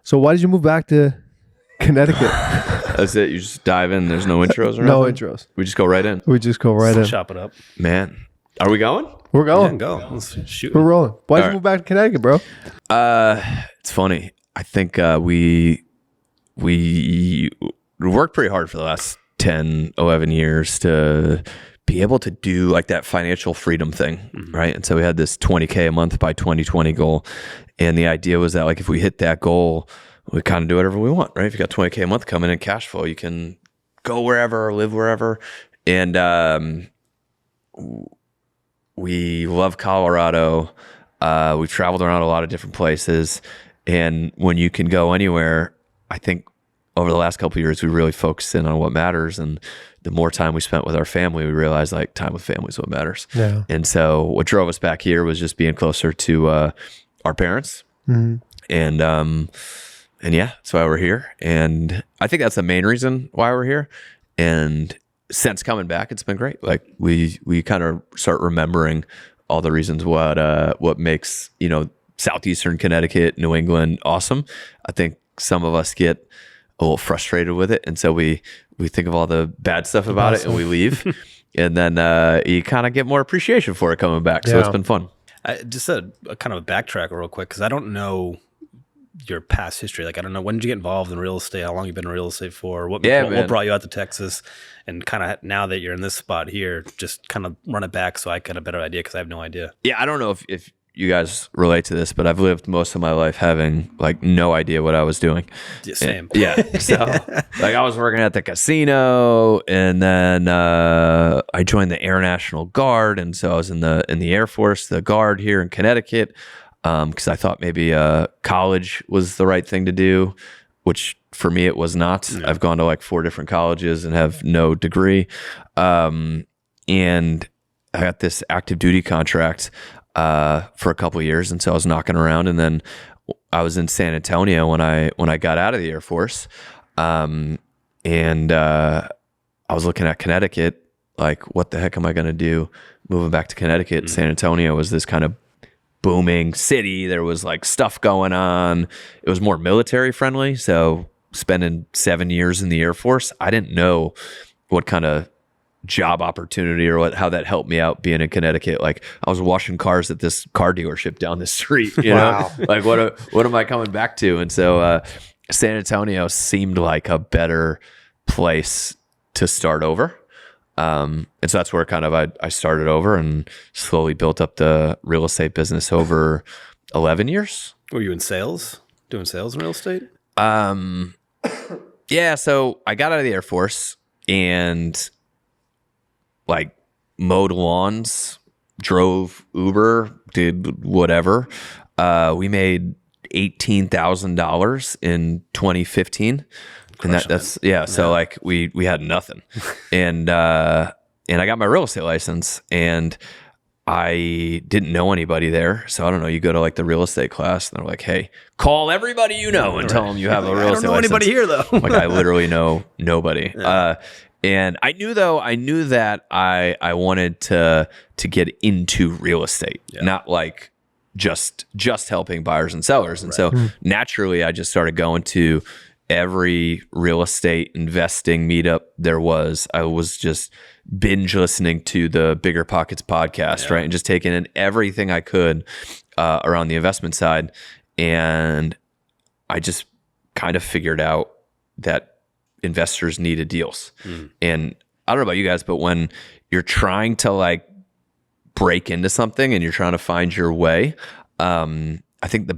So why did you move back to Connecticut? That's it. You just dive in. There's no intros or No nothing? intros. We just go right in. We just go right in. Chop it up. Man, are we going? We're Yeah, going. go. Let's shoot. We're rolling. Why did All you move back to Connecticut, bro? It's funny. I think we worked pretty hard for the last 10, 11 years to be able to do like that financial freedom thing, right? And so we had this 20K a month by 2020 goal. And the idea was that like if we hit that goal, we kind of do whatever we want, right? If you got 20K a month coming in cash flow, you can go wherever or live wherever. And we love Colorado. We've traveled around a lot of different places. And when you can go anywhere, I think over the last couple of years, we really focused in on what matters. And the more time we spent with our family, we realized like time with family is what matters. Yeah. And so what drove us back here was just being closer to our parents. Mm-hmm. And yeah, that's why we're here. And I think that's the main reason why we're here. And since coming back, it's been great. Like we kind of start remembering all the reasons what makes, Southeastern Connecticut, New England awesome. I think some of us get a little frustrated with it. And so we think of all the bad stuff about it and we leave. And then you kind of get more appreciation for it coming back. So it's been fun. Just a kind of a backtrack real quick, because I don't know your past history. Like, I don't know, when did you get involved in real estate? How long you been in real estate for? What brought you out to Texas? And kind of now that you're in this spot here, just kind of run it back so I get a better idea, because I have no idea. Yeah, I don't know if you guys relate to this, but I've lived most of my life having like no idea what I was doing. Yeah, same. So like I was working at the casino, and then I joined the Air National Guard, and so I was in the Air Force, the Guard here in Connecticut, because I thought maybe college was the right thing to do, which for me it was not. Yeah. I've gone to like 4 different colleges and have no degree, and I got this active duty contract for a couple of years, and so I was knocking around, and then I was in San Antonio when I got out of the Air Force, and I was looking at Connecticut, like what the heck am I going to do moving back to Connecticut? San Antonio was this kind of booming city. There was like stuff going on. It was more military friendly, so spending 7 years in the Air Force, I didn't know what kind of job opportunity or how that helped me out being in Connecticut. Like I was washing cars at this car dealership down the street, you know, like what am I coming back to? And so San Antonio seemed like a better place to start over. And so that's where kind of I started over and slowly built up the real estate business over 11 years. Were you in sales? Doing sales in real estate? Yeah. So I got out of the Air Force and like mowed lawns, drove Uber, did whatever. We made $18,000 in 2015. And that's yeah. So like we had nothing. And I got my real estate license, and I didn't know anybody there. So I don't know, you go to like the real estate class and they're like, hey, call everybody you know and tell them you have a real estate license. I don't know anybody here though. Like I literally know nobody. Yeah. And I knew that I wanted to get into real estate, not like just helping buyers and sellers. And so naturally I just started going to every real estate investing meetup there was. I was just binge listening to the Bigger Pockets podcast, right? And just taking in everything I could around the investment side. And I just kind of figured out that investors needed deals. And I don't know about you guys, but when you're trying to like break into something and you're trying to find your way, I think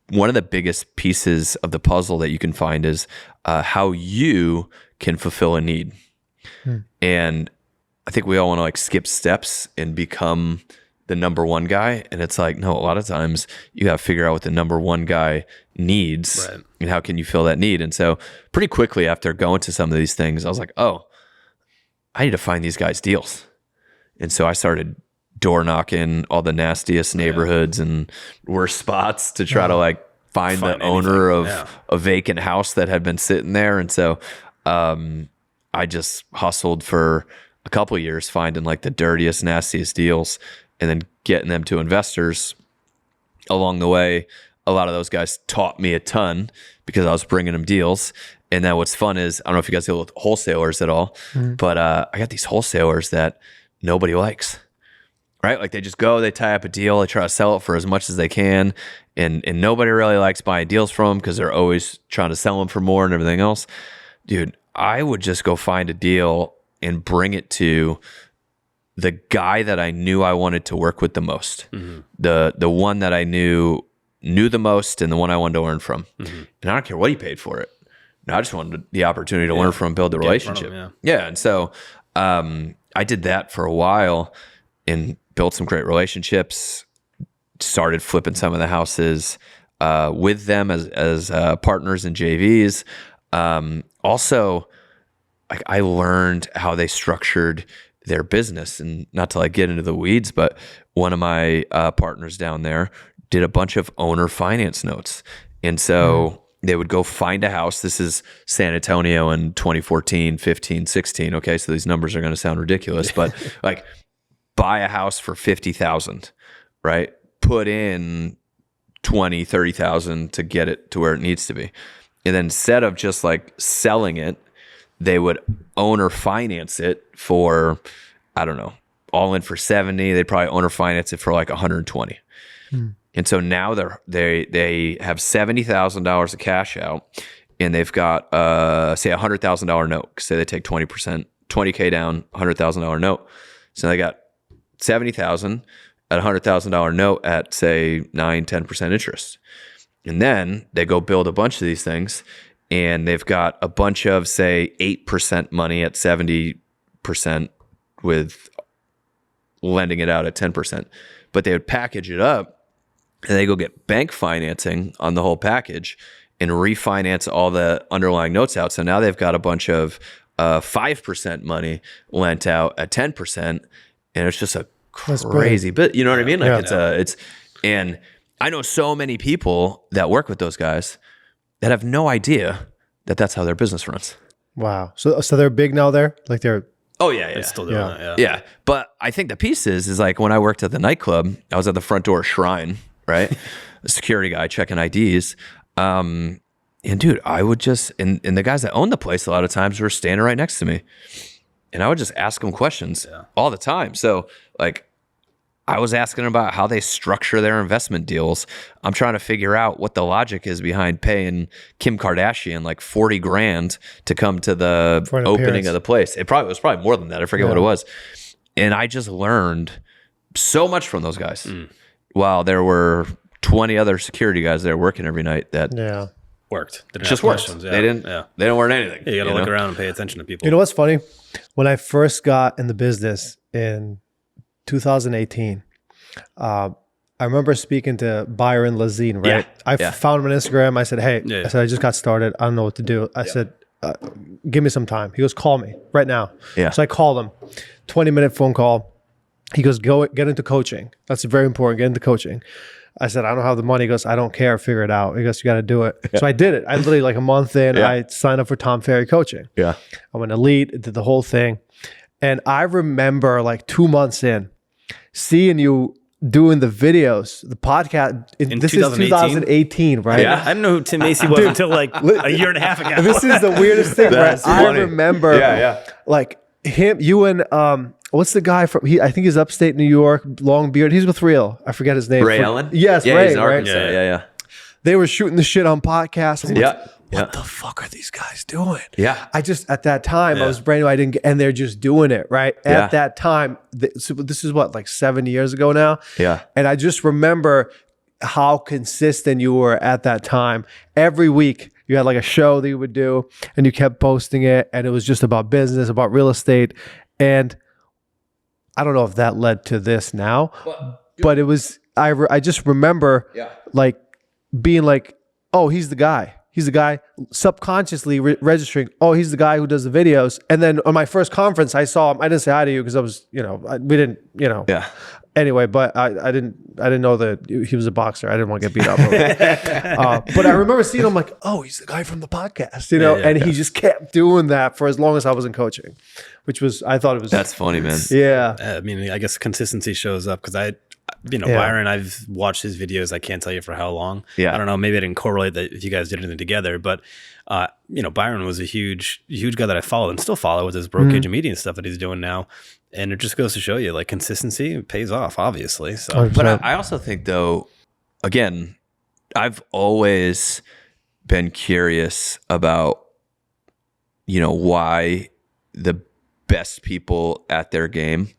one of the biggest pieces of the puzzle that you can find is how you can fulfill a need. And I think we all want to like skip steps and become the number one guy. And it's like, no, a lot of times you got to figure out what the number one guy needs and how can you fill that need. And so pretty quickly after going to some of these things, I was like, oh, I need to find these guys deals. And so I started door knocking all the nastiest neighborhoods and worst spots to try to like find the owner of a vacant house that had been sitting there. And so I just hustled for a couple of years finding like the dirtiest, nastiest deals and then getting them to investors along the way. a lot of those guys taught me a ton because I was bringing them deals. And then what's fun is, I don't know if you guys deal with wholesalers at all, but I got these wholesalers that nobody likes, right? Like they just go, they tie up a deal, they try to sell it for as much as they can. And nobody really likes buying deals from them because they're always trying to sell them for more and everything else. Dude, I would just go find a deal and bring it to the guy that I knew I wanted to work with the most, the one that I knew the most and the one I wanted to learn from. And I don't care what he paid for it. No, I just wanted the opportunity to learn from, build the relationship. And so I did that for a while and built some great relationships, started flipping some of the houses with them as partners and JVs. Also, like I learned how they structured their business, and not to like get into the weeds, but one of my partners down there did a bunch of owner finance notes. And so they would go find a house. This is San Antonio in 2014, 15, 16. Okay. So these numbers are going to sound ridiculous, but like buy a house for 50,000, right? Put in 20, 30,000 to get it to where it needs to be. And then instead of just like selling it, they would owner finance it for, I don't know, all in for 70. They'd probably owner finance it for like 120. And so now they have $70,000 of cash out, and they've got say $100,000 note. Say they take 20%, $20K down, $100,000 note. So they got $70,000 at $100,000 note at say 9-10% interest. And then they go build a bunch of these things, and they've got a bunch of say 8% money at 70% with lending it out at 10%. But they would package it up, and they go get bank financing on the whole package and refinance all the underlying notes out. So now they've got a bunch of 5% money lent out at 10%, and it's just a crazy bit. You know what I mean? Like and I know so many people that work with those guys that have no idea that that's how their business runs. Wow. So they're big now there? Like they're... Oh, yeah. It's still doing that, Yeah. But I think the piece is like when I worked at the nightclub, I was at the front door Shrine, right? The security guy checking IDs. And dude, I would just, and the guys that own the place a lot of times were standing right next to me. And I would just ask them questions all the time. So like, I was asking about how they structure their investment deals. I'm trying to figure out what the logic is behind paying Kim Kardashian like $40,000 to come to the opening of the place. It was probably more than that. I forget what it was. And I just learned so much from those guys. While there were 20 other security guys there working every night that worked. Just worked. They didn't learn anything. You got to look around and pay attention to people. You know what's funny? When I first got in the business in 2018, I remember speaking to Byron Lazine, right? I found him on Instagram. I said, hey, I said, I just got started. I don't know what to do. I said, give me some time. He goes, call me right now. So I called him, 20-minute phone call. He goes, get into coaching. That's very important. Get into coaching. I said, I don't have the money. He goes, I don't care. Figure it out. He goes, you got to do it. So I did it. I literally like a month in, I signed up for Tom Ferry coaching. I went elite, did the whole thing. And I remember like 2 months in, seeing you doing the videos, the podcast. This is 2018, right? I didn't know who Tim Macys was until like a year and a half ago. This is the weirdest thing, right? I remember like him, you and what's the guy from? I think he's upstate New York, long beard. He's with Real. I forget his name. Ray Allen? Yes, yeah, Ray. He's in Arkansas. Right? Yeah. They were shooting the shit on podcasts. What the fuck are these guys doing? I just, at that time, I was brand new. I didn't get, and they're just doing it, right? At that time, so this is what, like 7 years ago now? And I just remember how consistent you were at that time. Every week, you had like a show that you would do, and you kept posting it, and it was just about business, about real estate. And I don't know if that led to this now, but it was, I just remember like being like, oh, he's the guy. He's the guy, subconsciously registering, oh, he's the guy who does the videos. And then on my first conference, I saw him. I didn't say hi to you because I was, we didn't, Anyway, but I didn't know that he was a boxer. I didn't want to get beat up. But I remember seeing him like, oh, he's the guy from the podcast, and he just kept doing that for as long as I was in coaching, which was, I thought it was. That's funny, man. Yeah. I mean, I guess consistency shows up because Byron, I've watched his videos. I can't tell you for how long. Yeah. I don't know. Maybe I didn't correlate that if you guys did anything together, but Byron was a huge guy that I follow and still follow with his brokerage and media and stuff that he's doing now. And it just goes to show you, like, consistency pays off, obviously. So, but I also think, though, again, I've always been curious about, why the best people at their game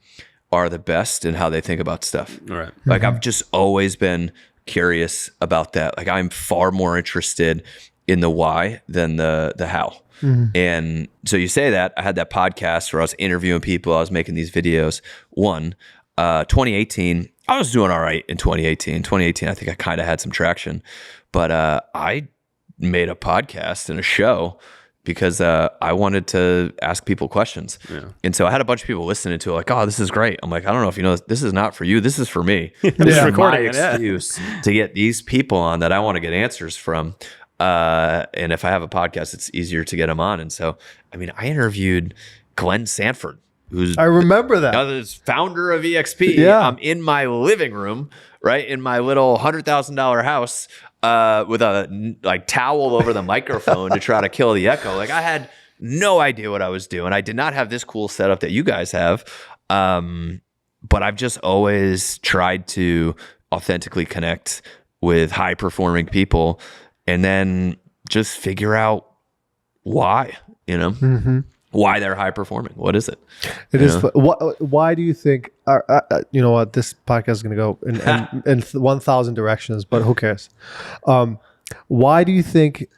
are the best and how they think about stuff. Right. Like, I've just always been curious about that. Like, I'm far more interested in the why than the how. And so you say that, I had that podcast where I was interviewing people, I was making these videos. 2018, I was doing all right in 2018. 2018, I think I kind of had some traction, but I made a podcast and a show because I wanted to ask people questions. Yeah. And so I had a bunch of people listening to it like, oh, this is great. I'm like, I don't know if you know this is not for you. This is for me. This is my excuse to get these people on that I want to get answers from. And if I have a podcast, it's easier to get them on. And so, I mean, I interviewed Glenn Sanford, I remember that. Who's founder of EXP. Yeah. I'm in my living room, right? In my little $100,000 house, with a towel over the microphone to try to kill the echo. Like, I had no idea what I was doing. I did not have this cool setup that you guys have. But I've just always tried to authentically connect with high performing people and then just figure out why, why they're high performing. What is it? It is. Why do you think, what this podcast is going to go in 1,000 directions, but who cares? Why do you think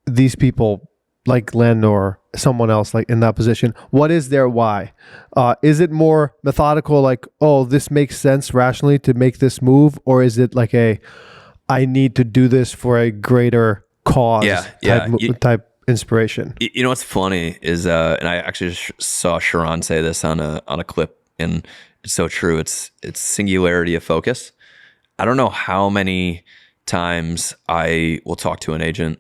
these people like Glenn or someone else like in that position, what is their why? Is it more methodical, like, oh, this makes sense rationally to make this move? Or is it like I need to do this for a greater cause type inspiration? You know what's funny is, and I actually saw Sharon say this on a clip, and it's so true. It's singularity of focus. I don't know how many times I will talk to an agent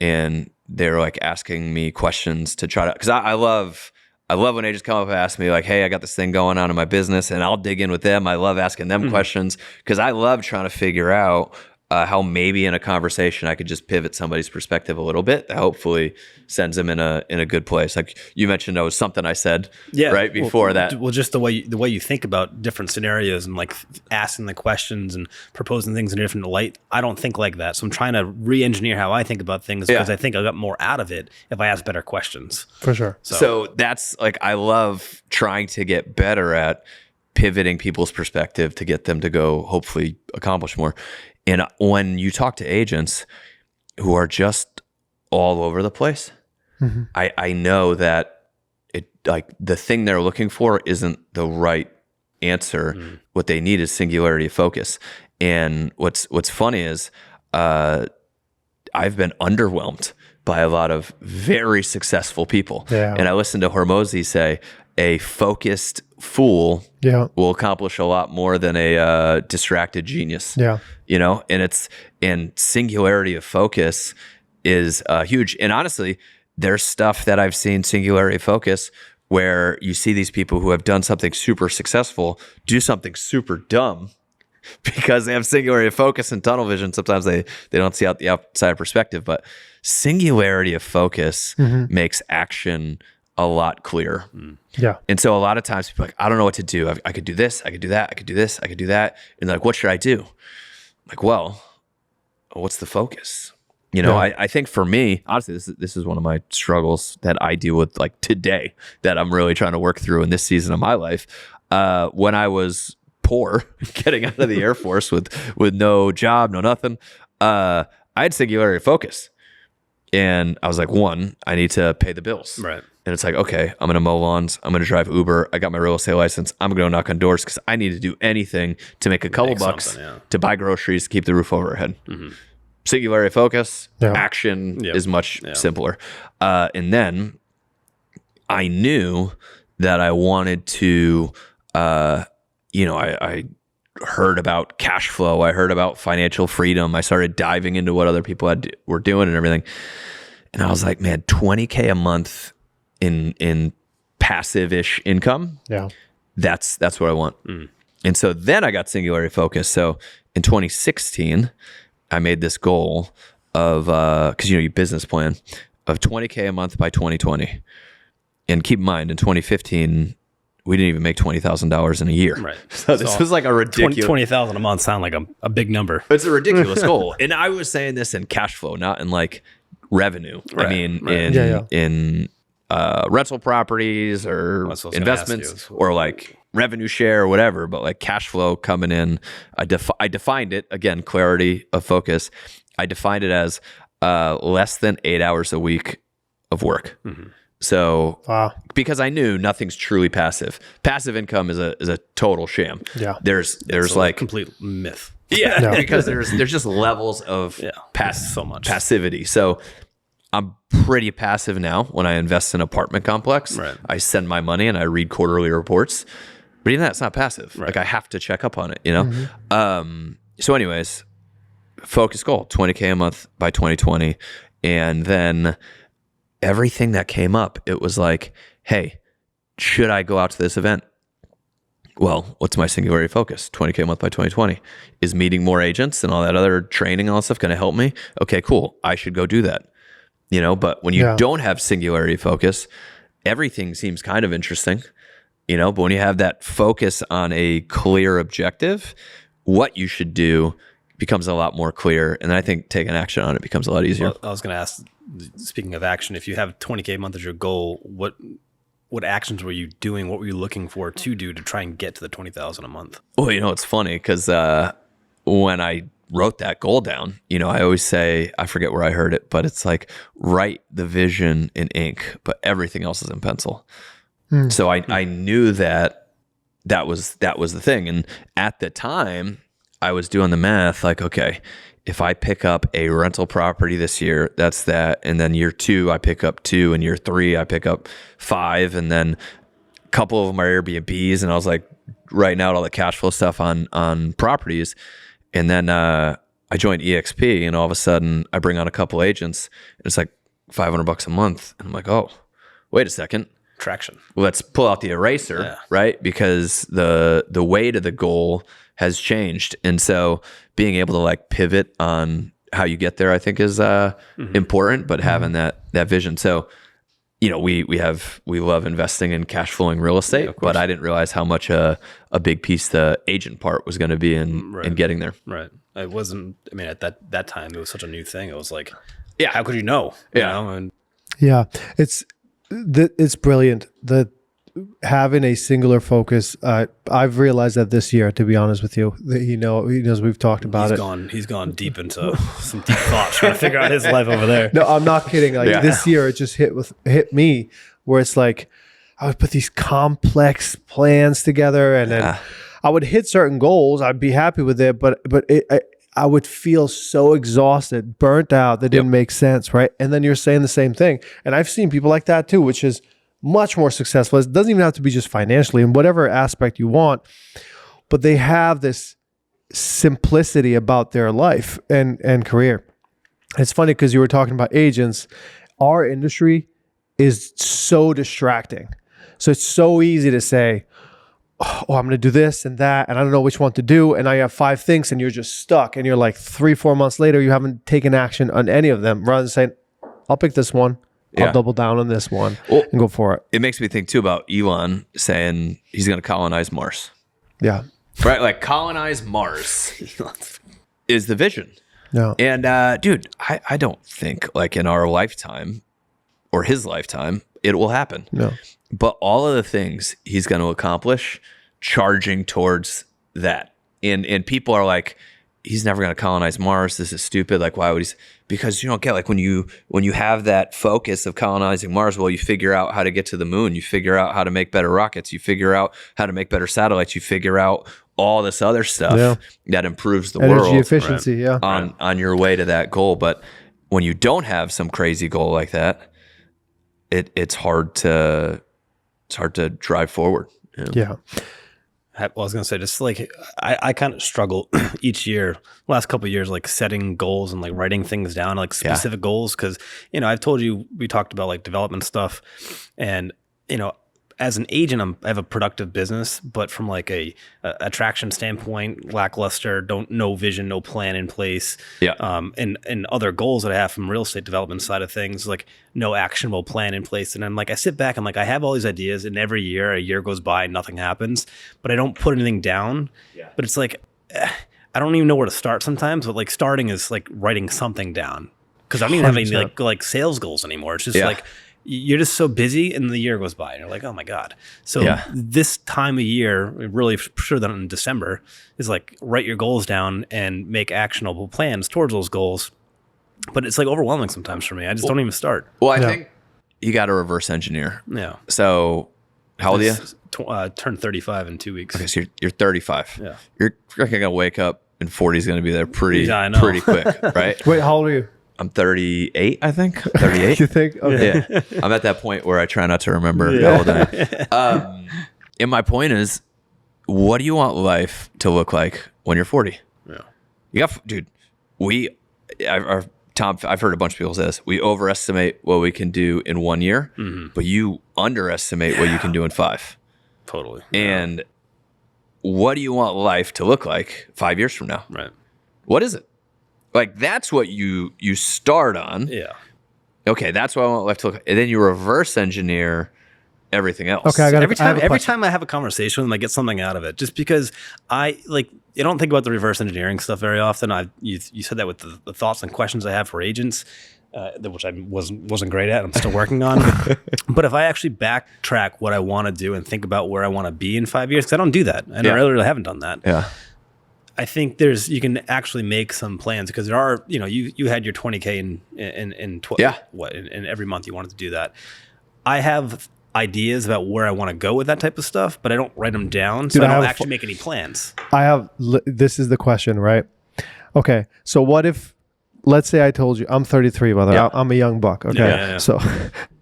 and they're like asking me questions to try to, because I love when agents come up and ask me like, hey, I got this thing going on in my business, and I'll dig in with them. I love asking them questions because I love trying to figure out how maybe in a conversation I could just pivot somebody's perspective a little bit that hopefully sends them in a good place. Like you mentioned, that was something I said right before that. Well, just the way you think about different scenarios and like asking the questions and proposing things in a different light. I don't think like that. So I'm trying to re-engineer how I think about things because I think I got more out of it if I ask better questions. For sure. So that's like, I love trying to get better at pivoting people's perspective to get them to go hopefully accomplish more. And when you talk to agents who are just all over the place, I know that it like the thing they're looking for isn't the right answer. What they need is singularity of focus. And what's funny is I've been underwhelmed by a lot of very successful people. Yeah. And I listened to Hormozi say, a focused fool will accomplish a lot more than a distracted genius. Yeah. And singularity of focus is huge. And honestly, there's stuff that I've seen singularity of focus where you see these people who have done something super successful do something super dumb because they have singularity of focus and tunnel vision. Sometimes they don't see out the outside perspective, but singularity of focus makes action a lot clearer. Yeah. And so a lot of times people are like, I don't know what to do. I could do this, I could do that, I could do this, I could do that. And they're like, what should I do? I'm like, well, what's the focus? I think for me, honestly, this is one of my struggles that I deal with like today that I'm really trying to work through in this season of my life. When I was poor, getting out of the Air Force with no job, no nothing, I had singularity of focus. And I was like, one, I need to pay the bills. Right. And it's like, okay, I'm going to mow lawns. I'm going to drive Uber. I got my real estate license. I'm going to go knock on doors because I need to do anything to make a couple bucks to buy groceries, to keep the roof over our head. Singularity of focus, action is much simpler. And then I knew that I wanted to, I heard about cash flow. I heard about financial freedom. I started diving into what other people were doing and everything. And I was like, man, $20K a month in passive-ish income. Yeah. That's what I want. And so then I got singularity focused. So in 2016, I made this goal of, because you business plan, of $20K a month by 2020. And keep in mind, in 2015, we didn't even make $20,000 in a year. Right. So this was like a ridiculous... 20,000 a month sound like a big number. It's a ridiculous goal. And I was saying this in cash flow, not in like revenue. Right. I mean, in rental properties or investments or like revenue share or whatever, but like cash flow coming in. I defined it, again, clarity of focus. I defined it as less than 8 hours a week of work. Mm-hmm. So, because I knew nothing's truly passive. Passive income is a total sham. Yeah, there's like complete myth. Yeah, no. Because there's just levels of passivity. So I'm pretty passive now when I invest in an apartment complex. Right. I send my money and I read quarterly reports. But even that's not passive. Right. Like I have to check up on it. Mm-hmm. So, anyways, focus goal: $20K a month by 2020, and then everything that came up, it was like, hey, should I go out to this event? Well, what's my singularity focus? $20K a month by 2020. Is meeting more agents and all that other training and all that stuff going to help me? Okay, cool. I should go do that. But when you don't have singularity focus, everything seems kind of interesting, but when you have that focus on a clear objective, what you should do becomes a lot more clear. And then I think taking action on it becomes a lot easier. Well, I was going to ask, speaking of action, if you have 20K a month as your goal, what actions were you doing? What were you looking for to do to try and get to the 20,000 a month? Well, it's funny because when I wrote that goal down, I always say, I forget where I heard it, but it's like write the vision in ink, but everything else is in pencil. So I knew that was the thing. And at the time I was doing the math, like, okay, if I pick up a rental property this year, that's that. And then year 2, I pick up 2. And year 3, I pick up 5. And then a couple of them are Airbnbs. And I was like writing out all the cash flow stuff on properties. And then I joined EXP, and all of a sudden I bring on a couple agents, and it's like $500 a month. And I'm like, oh, wait a second. Traction. Let's pull out the eraser, right? Because the weight of the goal has changed. And so being able to like pivot on how you get there, I think is important, but having that vision. So, we love investing in cash flowing real estate, but I didn't realize how much a big piece the agent part was going to be in getting there. Right. It wasn't, at that time, it was such a new thing. It was like, how could you know? It's brilliant. Having a singular focus. I've realized that this year, to be honest with you, that he knows we've talked about He's gone deep into some deep thoughts, trying to figure out his life over there. No, I'm not kidding. Like this year, it just hit me where it's like I would put these complex plans together, and then I would hit certain goals. I'd be happy with it, but I would feel so exhausted, burnt out. That didn't make sense, right? And then you're saying the same thing, and I've seen people like that too, which is much more successful. It doesn't even have to be just financially in whatever aspect you want, but they have this simplicity about their life and career. It's funny because you were talking about agents. Our industry is so distracting. So it's so easy to say, oh, I'm going to do this and that, and I don't know which one to do. And I have 5 things and you're just stuck. And you're like 3-4 months later, you haven't taken action on any of them, rather than saying, I'll pick this one. I'll double down on this one and go for it. It makes me think too about Elon saying he's going to colonize Mars. Yeah. Right? Like colonize Mars is the vision. Yeah. And dude, I don't think like in our lifetime or his lifetime, it will happen. No. But all of the things he's going to accomplish charging towards that. And people are like, he's never going to colonize Mars. This is stupid. Like, why would he? Because you don't get like when you have that focus of colonizing Mars, well, you figure out how to get to the moon. You figure out how to make better rockets. You figure out how to make better satellites. You figure out all this other stuff that improves the world. Energy efficiency, on your way to that goal. But when you don't have some crazy goal like that, it's hard to drive forward. Yeah. Well, I was going to say, just like I kind of struggle each year, last couple of years, like setting goals and like writing things down, like specific goals. Cause I've told you, we talked about like development stuff, and, as an agent, I have a productive business, but from like a attraction standpoint, lackluster, no vision, no plan in place. Yeah. And other goals that I have from real estate development side of things, like no actionable plan in place. And I'm like, I sit back and like, I have all these ideas, and every year, a year goes by, nothing happens, but I don't put anything down. Yeah. But it's like, I don't even know where to start sometimes, but like starting is like writing something down. Cause I don't even have any like sales goals anymore. It's just like, you're just so busy and the year goes by and you're like, oh my God. So this time of year, really sure that in December, is like write your goals down and make actionable plans towards those goals. But it's like overwhelming sometimes for me. I just don't even start. Well, I think you got to reverse engineer. Yeah. So how old are you? Turn 35 in 2 weeks. Okay, so you're 35. Yeah. You're going to wake up and 40 is going to be there pretty quick, right? Wait, how old are you? I'm 38, I think. 38. You think? Okay. Yeah. I'm at that point where I try not to remember how old I am. And my point is, what do you want life to look like when you're 40? Yeah. You got, dude, Tom, I've heard a bunch of people say this. We overestimate what we can do in 1 year, but you underestimate what you can do in 5. Totally. And what do you want life to look like 5 years from now? Right. What is it? Like, that's what you start on. Yeah. Okay, that's what I want life to look like. And then you reverse engineer everything else. Okay, every time I have a conversation with them, I get something out of it. Just because I don't think about the reverse engineering stuff very often. You said that with the thoughts and questions I have for agents, which I wasn't great at. I'm still working on. But if I actually backtrack what I want to do and think about where I want to be in 5 years, because I don't do that, and I really haven't done that. Yeah. I think you can actually make some plans, because there are, you had your 20K in every month you wanted to do that. I have ideas about where I want to go with that type of stuff, but I don't write them down. So I don't actually make any plans. This is the question, right? Okay. So what if, let's say I told you, I'm 33, by the way, I'm a young buck. Okay. Yeah. So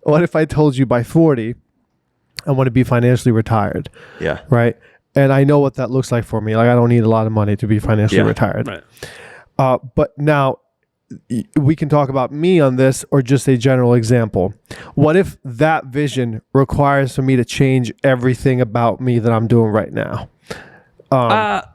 what if I told you by 40, I want to be financially retired? Yeah. Right. And I know what that looks like for me. Like, I don't need a lot of money to be financially retired. Right. But now we can talk about me on this, or just a general example. What if that vision requires for me to change everything about me that I'm doing right now? When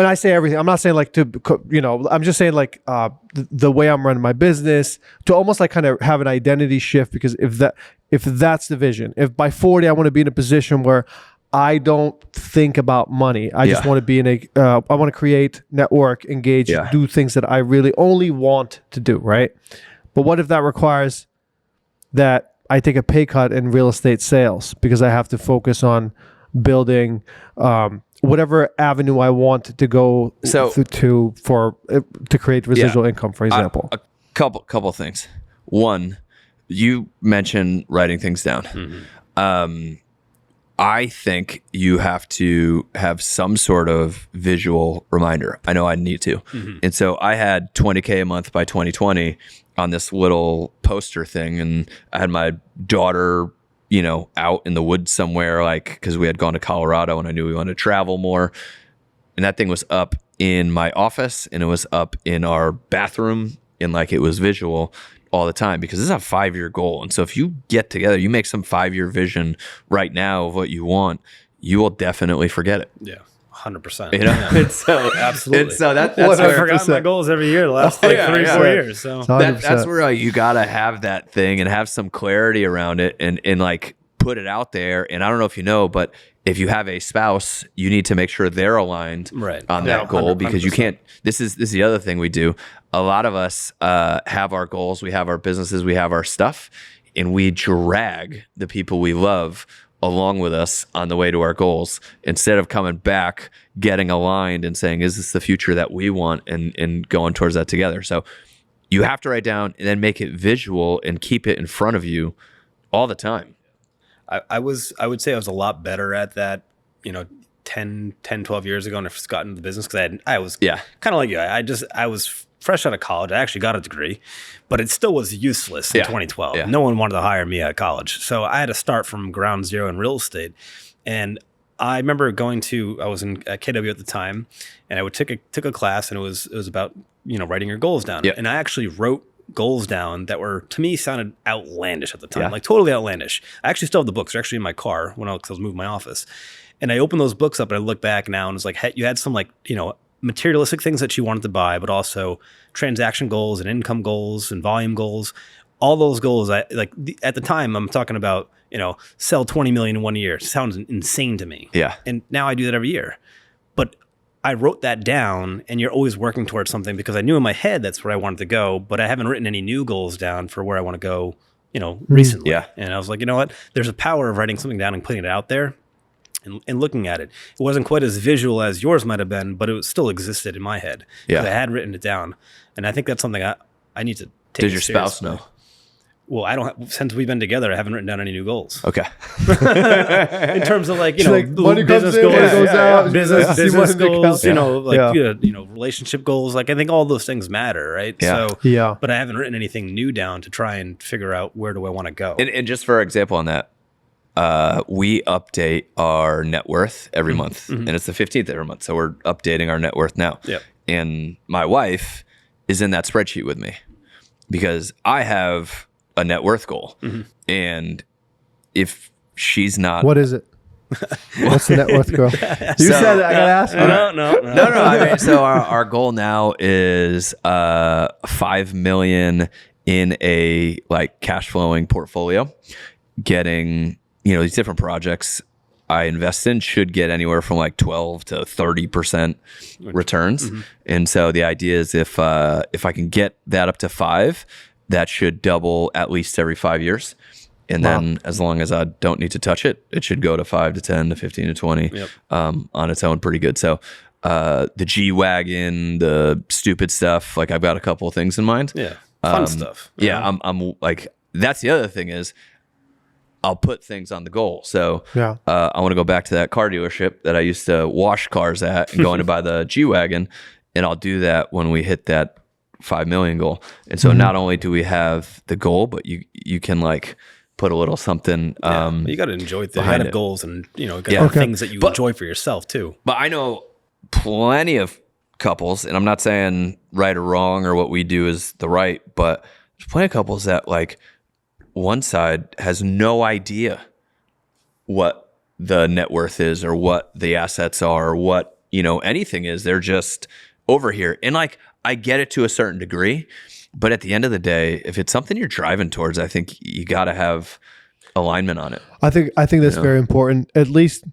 I say everything, I'm not saying like I'm just saying like the way I'm running my business, to almost like kind of have an identity shift. Because if that's the vision, if by 40 I want to be in a position where I don't think about money. I just want to be I want to create, network, engage, do things that I really only want to do, right? But what if that requires that I take a pay cut in real estate sales because I have to focus on building whatever avenue I want to go to create residual income, for example? A couple things. One, you mentioned writing things down. Mm-hmm. I think you have to have some sort of visual reminder. I know I need to. Mm-hmm. And so I had 20K a month by 2020 on this little poster thing. And I had my daughter, out in the woods somewhere, like, because we had gone to Colorado and I knew we wanted to travel more. And that thing was up in my office, and it was up in our bathroom, and like it was visual all the time, because this is a 5-year goal. And so if you get together, you make some 5-year vision right now of what you want, you will definitely forget it. Yeah. 100%. And so absolutely. And so that's I've forgotten my goals every year the last 3-4 years. So that's where you gotta have that thing and have some clarity around it, and like put it out there. And I don't know if you know, but if you have a spouse, you need to make sure they're aligned on that goal, because 100%. You can't. This is the other thing we do. A lot of us have our goals, we have our businesses, we have our stuff, and we drag the people we love along with us on the way to our goals, instead of coming back, getting aligned and saying, is this the future that we want, and going towards that together. So you have to write down and then make it visual and keep it in front of you all the time. I would say I was a lot better at that, 10, 12 years ago, and I first got into the business, because I was kind of like you. I was fresh out of college. I actually got a degree, but it still was useless in 2012. Yeah. No one wanted to hire me at college. So I had to start from ground zero in real estate. And I remember I was in KW at the time, and I took a class, and it was about, writing your goals down. Yep. And I actually wrote goals down that were, to me, sounded outlandish at the time, like totally outlandish. I actually still have the books. They're actually in my car when I was moving my office. And I opened those books up and I look back now and it's like, hey, you had some materialistic things that you wanted to buy, but also transaction goals and income goals and volume goals. All those goals, at the time, I'm talking about, sell 20 million in 1 year. It sounds insane to me. Yeah. And now I do that every year. But I wrote that down, and you're always working towards something because I knew in my head that's where I wanted to go, but I haven't written any new goals down for where I want to go, recently. Yeah. And I was like, you know what? There's a power of writing something down and putting it out there and looking at it. It wasn't quite as visual as yours might have been, but it still existed in my head. Yeah. I had written it down. And I think that's something I need to take. Did your spouse know? Well, I don't have, since we've been together, I haven't written down any new goals. Okay. In terms of money business in, goals, goes out. business goals, Yeah. relationship goals. Like I think all those things matter, right? Yeah. So, but I haven't written anything new down to try and figure out where do I want to go. And just for example on that, we update our net worth every month, and it's the 15th every month. So we're updating our net worth now. Yep. And my wife is in that spreadsheet with me because I have a net worth goal. And if she's not... What is it? What's the net worth goal? You said it. I got to ask you. No. I mean, so our goal now is $5 million in a cash flowing portfolio. Getting, these different projects I invest in should get anywhere from 12 to 30% returns. And so the idea is if I can get that up to 5, that should double at least every 5 years. And then as long as I don't need to touch it, it should go to 5 to 10 to 15 to 20 on its own pretty good. So the G-Wagon, the stupid stuff, I've got a couple of things in mind. Yeah, fun stuff. Yeah, I'm that's the other thing is I'll put things on the goal. So I want to go back to that car dealership that I used to wash cars at and going to buy the G-Wagon. And I'll do that when we hit that 5 million goal. And so not only do we have the goal, but you can put a little something you got to enjoy things. You got to have goals and things that you enjoy for yourself too. But I know plenty of couples, and I'm not saying right or wrong or what we do is the right, but there's plenty of couples that one side has no idea what the net worth is or what the assets are or what anything is. They're just over here. And I get it to a certain degree, but at the end of the day, if it's something you're driving towards, I think you got to have alignment on it. I think that's very important. At least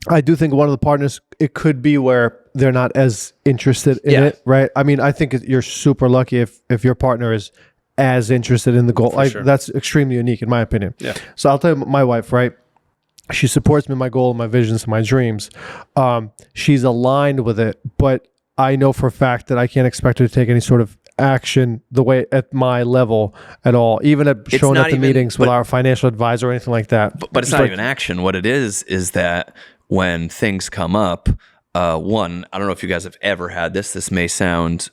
I do think one of the partners, it could be where they're not as interested in it, right? I mean, I think you're super lucky if your partner is as interested in the goal. Sure. That's extremely unique in my opinion. Yeah. So I'll tell you, my wife, right? She supports me in my goal, my visions, and my dreams. She's aligned with it, but I know for a fact that I can't expect her to take any sort of action the way at my level at all, even at showing up to meetings with our financial advisor or anything like that. But it's not even action. What it is that when things come up, one, I don't know if you guys have ever had this. This may sound,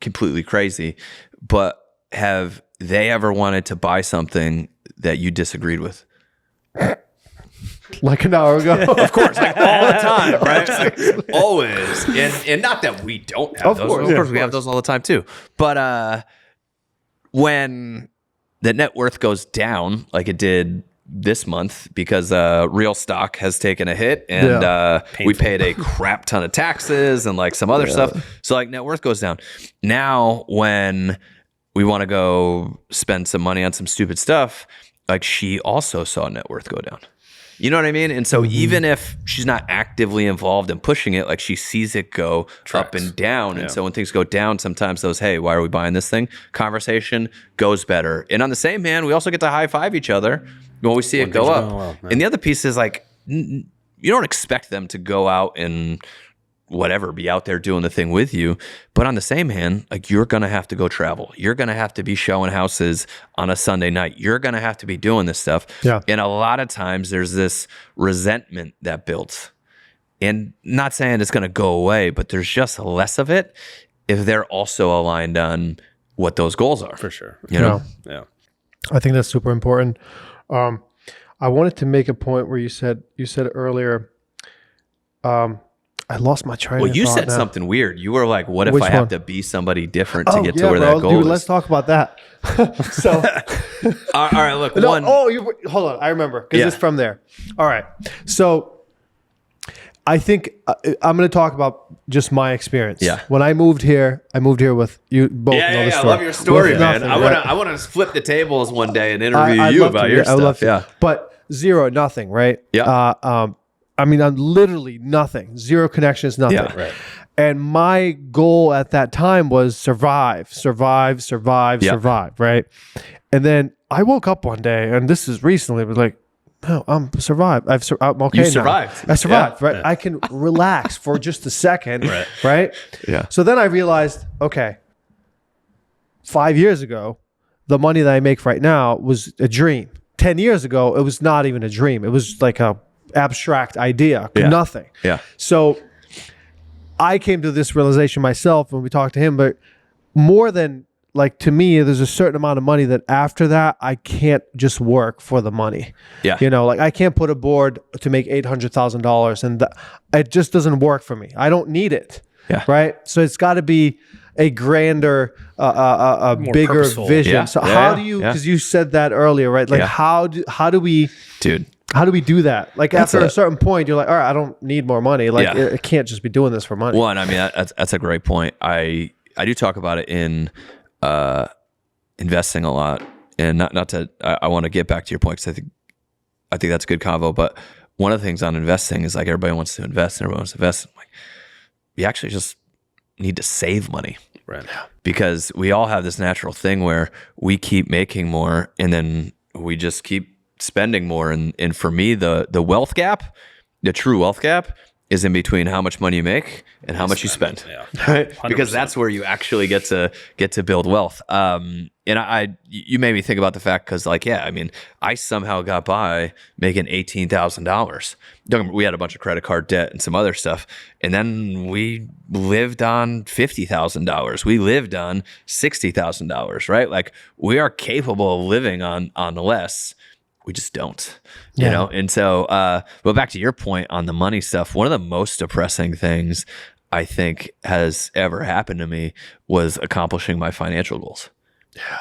completely crazy, but have they ever wanted to buy something that you disagreed with? Like an hour ago. Of course, all the time, right? Always. And not that we don't have those. Of course, we have those all the time too. But when the net worth goes down, like it did this month, because real stock has taken a hit and we paid a crap ton of taxes and some other stuff. So net worth goes down. Now, when we want to go spend some money on some stupid stuff, she also saw net worth go down. You know what I mean? And so even if she's not actively involved in pushing it, she sees it go up and down. And so when things go down, sometimes those, hey, why are we buying this thing? Conversation goes better. And on the same hand, we also get to high five each other when we see it go up. And the other piece is you don't expect them to go out and whatever, be out there doing the thing with you. But on the same hand, you're going to have to go travel. You're going to have to be showing houses on a Sunday night. You're going to have to be doing this stuff. Yeah. And a lot of times there's this resentment that builds. And not saying it's going to go away, but there's just less of it if they're also aligned on what those goals are. For sure. You know? Yeah. I think that's super important. I wanted to make a point where you said earlier, I lost my train of thought. You said something weird. You were like, what if I have to be somebody different to get to where bro, that goal dude, is? Let's talk about that. So, all right, look. Hold on. I remember because it's from there. All right. So I think I'm going to talk about just my experience. Yeah. When I moved here with you both. Yeah, I love your story, man. I want to flip the tables one day and interview you about your stuff. Yeah. But zero, nothing, right? Yeah. I mean, I'm literally nothing. Zero connections, nothing. Yeah. Right. And my goal at that time was survive, right? And then I woke up one day, and this is recently, it was like, no, I'm survived. I'm okay now. You survived. I survived, right? Yeah. I can relax for just a second, right? Yeah. So then I realized, okay, 5 years ago, the money that I make right now was a dream. 10 years ago, it was not even a dream. It was like a abstract idea, nothing. Yeah. So I came to this realization myself when we talked to him, but more than like, to me, there's a certain amount of money that after that, I can't just work for the money. Yeah. You know, like I can't put a board to make $800,000 and it just doesn't work for me. I don't need it. Yeah. Right. So it's got to be a grander, a bigger purposeful vision. Yeah. So how do you, because you said that earlier, right? Like how do we, dude, how do we do that? Like after a certain point, you're like, all right, I don't need more money. Like it can't just be doing this for money. One, I mean, that's a great point. I do talk about it in investing a lot, and not to. I want to get back to your point because I think that's a good convo. But one of the things on investing is like everybody wants to invest and everyone wants to invest. I'm like, you actually just need to save money, right? Because we all have this natural thing where we keep making more and then we just keep spending more. And for me, the wealth gap, the true wealth gap, is in between how much money you make and how much you spend, right? Because that's where you actually get to build wealth. And you made me think about the fact because, like, I mean, I somehow got by making $18,000. We had a bunch of credit card debt and some other stuff, and then we lived on $50,000. We lived on $60,000, right? Like, we are capable of living on less. We just don't, you know? And so, but back to your point on the money stuff, one of the most depressing things I think has ever happened to me was accomplishing my financial goals. Yeah.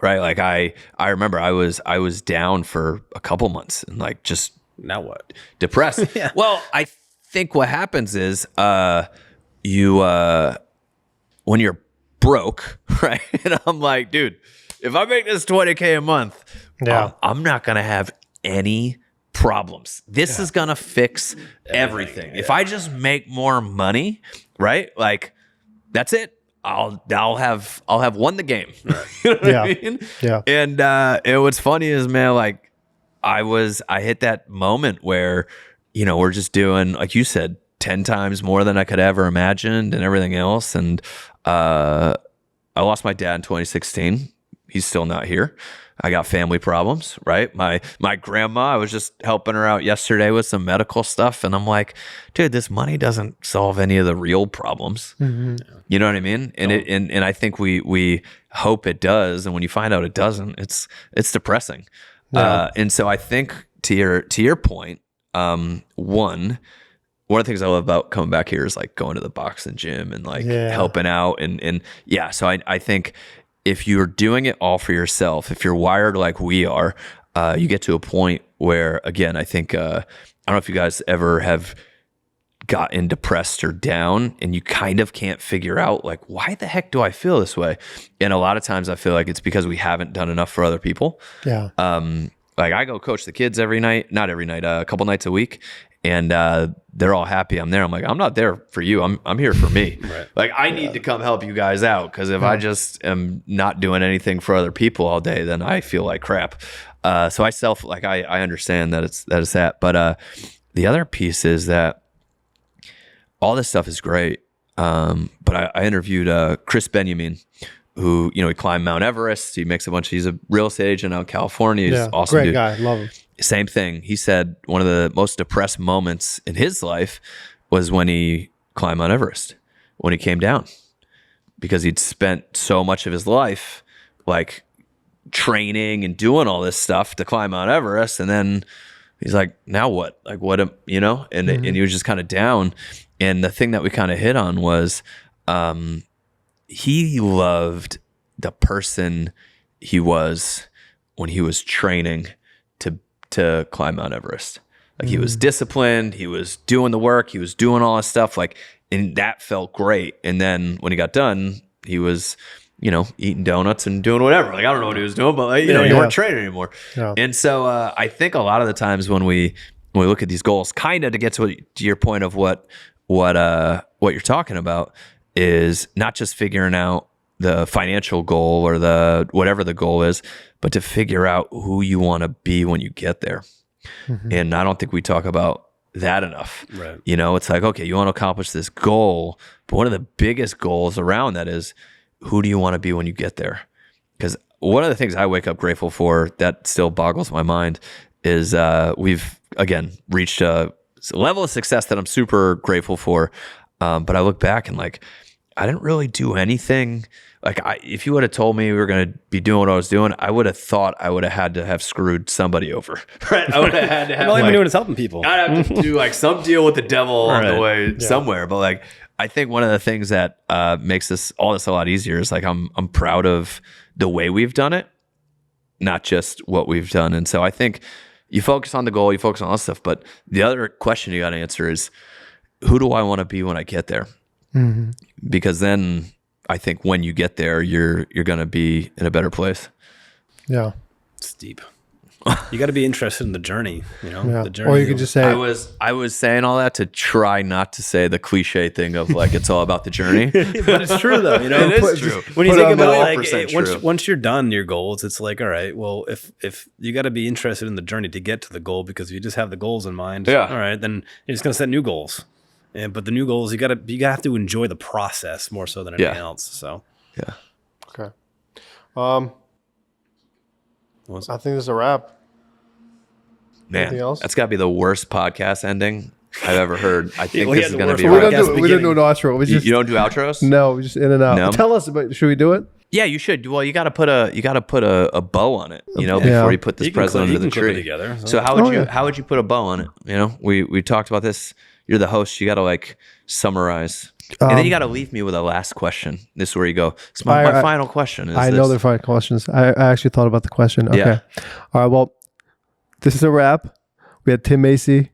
Right. Like I remember I was down for a couple months and like just now what? Depressed. Well, I think what happens is, you, when you're broke, right? And I'm like, dude, if I make this $20K a month, I'm not going to have any problems. This is going to fix everything. If I just make more money, right? Like that's it. I'll have won the game. Right. You know what I mean? Yeah. And what's funny is, man, like I hit that moment where, you know, we're just doing, like you said, 10 times more than I could ever imagined and everything else. And I lost my dad in 2016. He's still not here. I got family problems, right? My grandma, I was just helping her out yesterday with some medical stuff. And I'm like, dude, this money doesn't solve any of the real problems. Mm-hmm. You know what I mean? And and I think we hope it does. And when you find out it doesn't, it's depressing. Yeah. And so I think to your point, one of the things I love about coming back here is like going to the boxing gym and like helping out. And so I think if you're doing it all for yourself, if you're wired like we are, you get to a point where, again, I think, I don't know if you guys ever have gotten depressed or down and you kind of can't figure out like, why the heck do I feel this way? And a lot of times I feel like it's because we haven't done enough for other people. Yeah. Like I go coach the kids every night, not every night, a couple nights a week. And they're all happy I'm there. I'm like, I'm not there for you. I'm here for me. Right. Like I need to come help you guys out because if I just am not doing anything for other people all day, then I feel like crap. So I understand that it's that. But the other piece is that all this stuff is great. But I interviewed Chris Benjamin, who, you know, he climbed Mount Everest. He's a real estate agent out in California. He's awesome great dude. Guy. Love him. Same thing. He said one of the most depressed moments in his life was when he climbed Mount Everest, when he came down, because he'd spent so much of his life like training and doing all this stuff to climb Mount Everest. And then he's like, now what? Like what, and he was just kind of down. And the thing that we kind of hit on was he loved the person he was when he was training to climb Mount Everest. Like he was disciplined, he was doing the work, he was doing all this stuff, like, and that felt great. And then when he got done, he was, eating donuts and doing whatever. Like, I don't know what he was doing, but like, you weren't training anymore. Yeah. And so I think a lot of the times when we look at these goals, kind of to get to your point of what you're talking about, is not just figuring out the financial goal or the whatever the goal is, but to figure out who you want to be when you get there. And I don't think we talk about that enough. Right. It's like, okay, you want to accomplish this goal, but one of the biggest goals around that is, who do you want to be when you get there? Because one of the things I wake up grateful for that still boggles my mind is we've, again, reached a level of success that I'm super grateful for. But I look back and like, I didn't really do anything. Like, if you would have told me we were going to be doing what I was doing, I would have thought I would have had to have screwed somebody over. Right? I would have had to have. All you've been doing is helping people. I'd have to do like some deal with the devil on the way somewhere. But like, I think one of the things that makes all this a lot easier is like I'm proud of the way we've done it, not just what we've done. And so I think you focus on the goal, you focus on all that stuff. But the other question you got to answer is, who do I want to be when I get there? Because then I think when you get there, you're going to be in a better place. Yeah. It's deep. You got to be interested in the journey, the journey. Or you could just say, I was saying all that to try not to say the cliche thing of like, it's all about the journey. But it's true though. It is true. When you think about like, once you're done your goals, it's like, all right, well, if you got to be interested in the journey to get to the goal, because if you just have the goals in mind, all right, then you're just going to set new goals. But the new goals, you gotta have to enjoy the process more so than anything else. So okay. I think this is a wrap. Man, anything else? That's got to be the worst podcast ending I've ever heard. I think this is going to be. We didn't do an outro. You don't do outros? No, we just in and out. No? Tell us about. Should we do it? Yeah, you should. Well, you got to put a bow on it, before you put this present under the tree. Together, so how would you put a bow on it? We talked about this. You're the host. You got to like summarize, and then you got to leave me with a last question. This is where you go. It's my final question. I know they're final questions. I actually thought about the question. Okay. Yeah. All right. Well, this is a wrap. We had Tim Macys.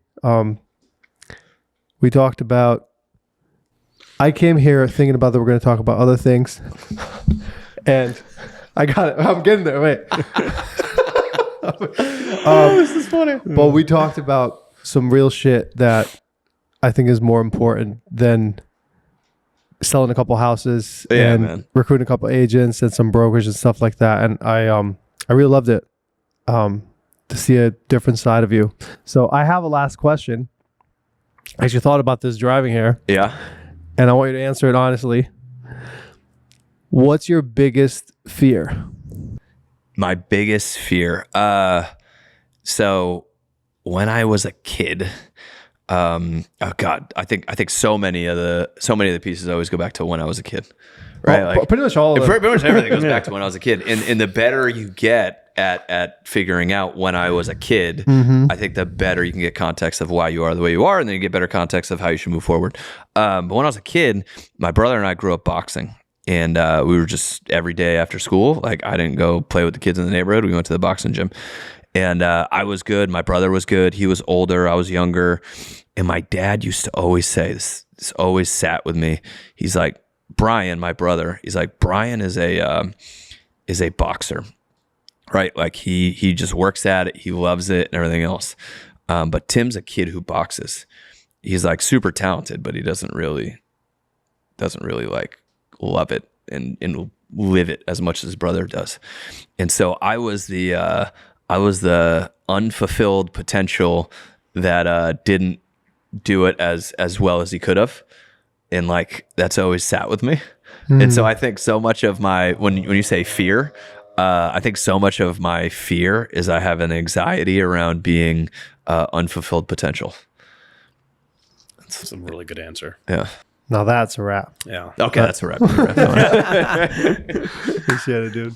We talked about. I came here thinking about that we're going to talk about other things, and I got it. I'm getting there. Wait. This is funny. But we talked about some real shit that I think is more important than selling a couple houses and recruiting a couple agents and some brokers and stuff like that. And I really loved it to see a different side of you. So I have a last question. I actually thought about this driving here. Yeah. And I want you to answer it honestly. What's your biggest fear? My biggest fear. So when I was a kid, oh God, I think so many of the pieces always go back to when I was a kid, right? Well, like pretty much all of it. Pretty much everything goes back to when I was a kid. And the better you get at figuring out when I was a kid, I think the better you can get context of why you are the way you are, and then you get better context of how you should move forward. But when I was a kid, my brother and I grew up boxing. And we were just every day after school, like I didn't go play with the kids in the neighborhood. We went to the boxing gym. And I was good. My brother was good. He was older. I was younger. And my dad used to always say, this always sat with me. He's like, Brian, my brother, he's like, Brian is a boxer, right? Like he just works at it. He loves it and everything else. But Tim's a kid who boxes. He's like super talented, but he doesn't really like love it and live it as much as his brother does. And so I was the unfulfilled potential that didn't do it as well as he could have, and like that's always sat with me. And so I think so much of my when you say fear, I think so much of my fear is I have an anxiety around being unfulfilled potential. That's a really good answer. Yeah. Now that's a wrap. Yeah. Okay, that's a wrap. Appreciate it, dude.